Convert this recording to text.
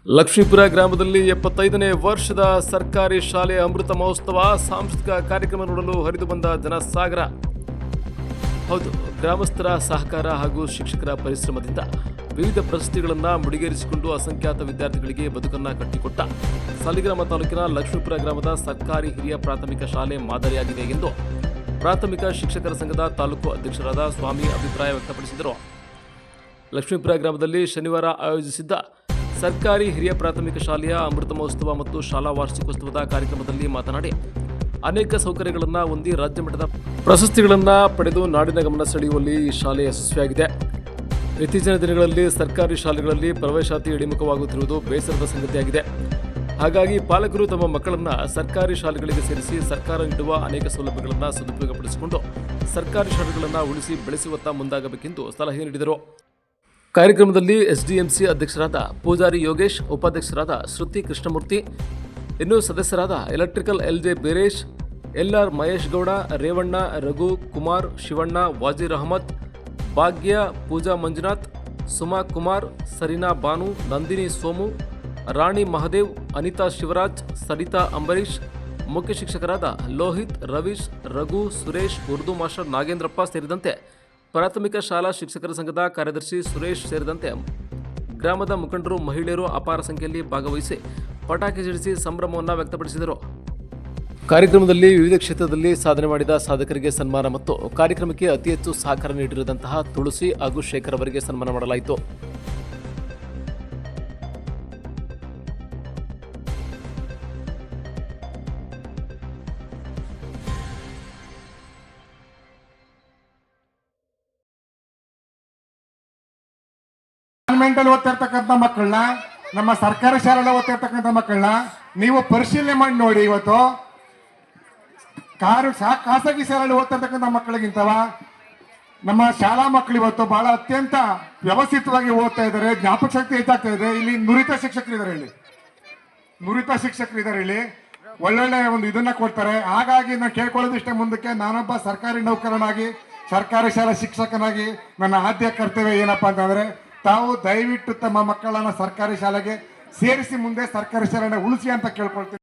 ಲಕ್ಷ್ಮೀಪುರ ಗ್ರಾಮದಲ್ಲಿ 75ನೇ ವರ್ಷದ ಸರ್ಕಾರಿ ಶಾಲೆ ಅಮೃತ ಮಹೋತ್ಸವ ಸಾಂಸ್ಕೃತಿಕ ಕಾರ್ಯಕ್ರಮ ನೋಡಲು ಹರಿದು ಬಂದ ಜನಸಾಗರ. ಹೌದು, ಗ್ರಾಮಸ್ಥರ ಸಹಕಾರ ಹಾಗೂ ಶಿಕ್ಷಕರ ಪರಿಶ್ರಮದಿಂದ ವಿವಿಧ ಪ್ರಶಸ್ತಿಗಳನ್ನು ಮುಡಿಗೇರಿಸಿಕೊಂಡು ಅಸಂಖ್ಯಾತ ವಿದ್ಯಾರ್ಥಿಗಳಿಗೆ ಬದುಕನ್ನು ಕಟ್ಟಿಕೊಟ್ಟ ಸಾಲಿಗ್ರಾಮ ತಾಲೂಕಿನ ಲಕ್ಷ್ಮೀಪುರ ಗ್ರಾಮದ ಸರ್ಕಾರಿ ಹಿರಿಯ ಪ್ರಾಥಮಿಕ ಶಾಲೆ ಮಾದರಿಯಾಗಿದೆ ಎಂದು ಪ್ರಾಥಮಿಕ ಶಿಕ್ಷಕರ ಸಂಘದ ತಾಲೂಕು ಅಧ್ಯಕ್ಷರಾದ ಸ್ವಾಮಿ ಅಭಿಪ್ರಾಯ ವ್ಯಕ್ತಪಡಿಸಿದರು. ಲಕ್ಷ್ಮೀಪುರ ಗ್ರಾಮದಲ್ಲಿ ಶನಿವಾರ ಆಯೋಜಿಸಿದ್ದ ಸರ್ಕಾರಿ ಹಿರಿಯ ಪ್ರಾಥಮಿಕ ಶಾಲೆಯ ಅಮೃತ ಮಹೋತ್ಸವ ಮತ್ತು ಶಾಲಾ ವಾರ್ಷಿಕೋತ್ಸವದ ಕಾರ್ಯಕ್ರಮದಲ್ಲಿ ಮಾತನಾಡಿ, ಅನೇಕ ಸೌಕರ್ಯಗಳನ್ನು ಹೊಂದಿ ರಾಜ್ಯ ಮಟ್ಟದ ಪ್ರಶಸ್ತಿಗಳನ್ನು ಪಡೆದು ನಾಡಿನ ಗಮನ ಸೆಳೆಯುವಲ್ಲಿ ಈ ಶಾಲೆ ಯಶಸ್ವಿಯಾಗಿದೆ. ಇತ್ತೀಚಿನ ದಿನಗಳಲ್ಲಿ ಸರ್ಕಾರಿ ಶಾಲೆಗಳಲ್ಲಿ ಪ್ರವೇಶಾತಿ ಇಳಿಮುಖವಾಗುತ್ತಿರುವುದು ಬೇಸರದ ಸಂಗತಿಯಾಗಿದೆ. ಹಾಗಾಗಿ ಪಾಲಕರು ತಮ್ಮ ಮಕ್ಕಳನ್ನು ಸರ್ಕಾರಿ ಶಾಲೆಗಳಿಗೆ ಸೇರಿಸಿ ಸರ್ಕಾರ ನೀಡುವ ಅನೇಕ ಸೌಲಭ್ಯಗಳನ್ನು ಸದುಪಯೋಗಪಡಿಸಿಕೊಂಡು ಸರ್ಕಾರಿ ಶಾಲೆಗಳನ್ನು ಉಳಿಸಿ ಬೆಳೆಸುವತ್ತ ಮುಂದಾಗಬೇಕೆಂದು ಸಲಹೆ ನೀಡಿದರು. ಕಾರ್ಯಕ್ರಮದಲ್ಲಿ ಎಸ್ಡಿಎಂಸಿ ಅಧ್ಯಕ್ಷರಾದ ಪೂಜಾರಿ ಯೋಗೇಶ್, ಉಪಾಧ್ಯಕ್ಷರಾದ ಶ್ರುತಿ ಕೃಷ್ಣಮೂರ್ತಿ, ಇನ್ನು ಸದಸ್ಯರಾದ ಎಲೆಕ್ಟ್ರಿಕಲ್ ಎಲ್ಜೆ ಬೀರೇಶ್, ಎಲ್ಆರ್ ಮಹೇಶ್ ಗೌಡ, ರೇವಣ್ಣ, ರಘು, ಕುಮಾರ್, ಶಿವಣ್ಣ, ವಾಜೀರ್ ಅಹಮದ್, ಭಾಗ್ಯ, ಪೂಜಾ ಮಂಜುನಾಥ್, ಸುಮಾ ಕುಮಾರ್, ಸರೀನಾ ಬಾನು, ನಂದಿನಿ ಸೋಮು, ರಾಣಿ ಮಹದೇವ್, ಅನಿತಾ ಶಿವರಾಜ್, ಸರಿತಾ ಅಂಬರೀಶ್, ಮುಖ್ಯ ಶಿಕ್ಷಕರಾದ ಲೋಹಿತ್, ರವೀಶ್, ರಘು, ಸುರೇಶ್, ಉರ್ದು ಮಾಸ್ಟರ್ ನಾಗೇಂದ್ರಪ್ಪ ಸೇರಿದಂತೆ ಪ್ರಾಥಮಿಕ ಶಾಲಾ ಶಿಕ್ಷಕರ ಸಂಘದ ಕಾರ್ಯದರ್ಶಿ ಸುರೇಶ್ ಸೇರಿದಂತೆ ಗ್ರಾಮದ ಮುಖಂಡರು, ಮಹಿಳೆಯರು ಅಪಾರ ಸಂಖ್ಯೆಯಲ್ಲಿ ಭಾಗವಹಿಸಿ ಪಟಾಕಿ ಸಿಡಿಸಿ ಸಂಭ್ರಮವನ್ನು ವ್ಯಕ್ತಪಡಿಸಿದರು. ಕಾರ್ಯಕ್ರಮದಲ್ಲಿ ವಿವಿಧ ಕ್ಷೇತ್ರದಲ್ಲಿ ಸಾಧನೆ ಮಾಡಿದ ಸಾಧಕರಿಗೆ ಸನ್ಮಾನ ಮತ್ತು ಕಾರ್ಯಕ್ರಮಕ್ಕೆ ಅತಿ ಹೆಚ್ಚು ಸಹಕಾರ ನೀಡಿರುವಂತಹ ತುಳಸಿ ಹಾಗೂ ಶೇಖರ್ ಅವರಿಗೆ ಸನ್ಮಾನ ಮಾಡಲಾಯಿತು. ಗವರ್ಮೆಂಟಲ್ಲಿ ಓದ್ತಿರ್ತಕ್ಕಂಥ ಮಕ್ಕಳನ್ನ, ನಮ್ಮ ಸರ್ಕಾರಿ ಶಾಲೆಯಲ್ಲಿ ಓದ್ತಿರ್ತಕ್ಕಂಥ ಮಕ್ಕಳನ್ನ ನೀವು ಪರಿಶೀಲನೆ ಮಾಡಿ ನೋಡಿ. ಇವತ್ತು ಖಾಸಗಿ ಶಾಲೆಯಲ್ಲಿ ಓದ್ತಿರ್ತಕ್ಕಂಥ ಮಕ್ಕಳಿಗಿಂತವ ನಮ್ಮ ಶಾಲಾ ಮಕ್ಕಳು ಇವತ್ತು ಬಹಳ ಅತ್ಯಂತ ವ್ಯವಸ್ಥಿತವಾಗಿ ಓದ್ತಾ ಇದ್ದಾರೆ. ಜ್ಞಾಪಕ ಶಕ್ತಿ ಹೆಚ್ಚಾಗ್ತಾ ಇದೆ. ಇಲ್ಲಿ ನುರಿತ ಶಿಕ್ಷಕರಿದ್ದಾರೆ, ಇಲ್ಲಿ ಒಳ್ಳೊಳ್ಳೆ ಒಂದು ಇದನ್ನ ಕೊಡ್ತಾರೆ. ಹಾಗಾಗಿ ನಾನು ಕೇಳ್ಕೊಳ್ಳೋದಿಷ್ಟೇ, ಮುಂದಕ್ಕೆ ನಾನೊಬ್ಬ ಸರ್ಕಾರಿ ನೌಕರನಾಗಿ, ಸರ್ಕಾರಿ ಶಾಲಾ ಶಿಕ್ಷಕನಾಗಿ ನನ್ನ ಆದ್ಯ ಕರ್ತವ್ಯ ಏನಪ್ಪಾ ಅಂತಂದ್ರೆ, ತಾವು ದಯವಿಟ್ಟು ತಮ್ಮ ಮಕ್ಕಳನ್ನ ಸರ್ಕಾರಿ ಶಾಲೆಗೆ ಸೇರಿಸಿ ಮುಂದೆ ಸರ್ಕಾರಿ ಶಾಲೆನ ಉಳಿಸಿ ಅಂತ ಕೇಳ್ಕೊಳ್ತೀನಿ.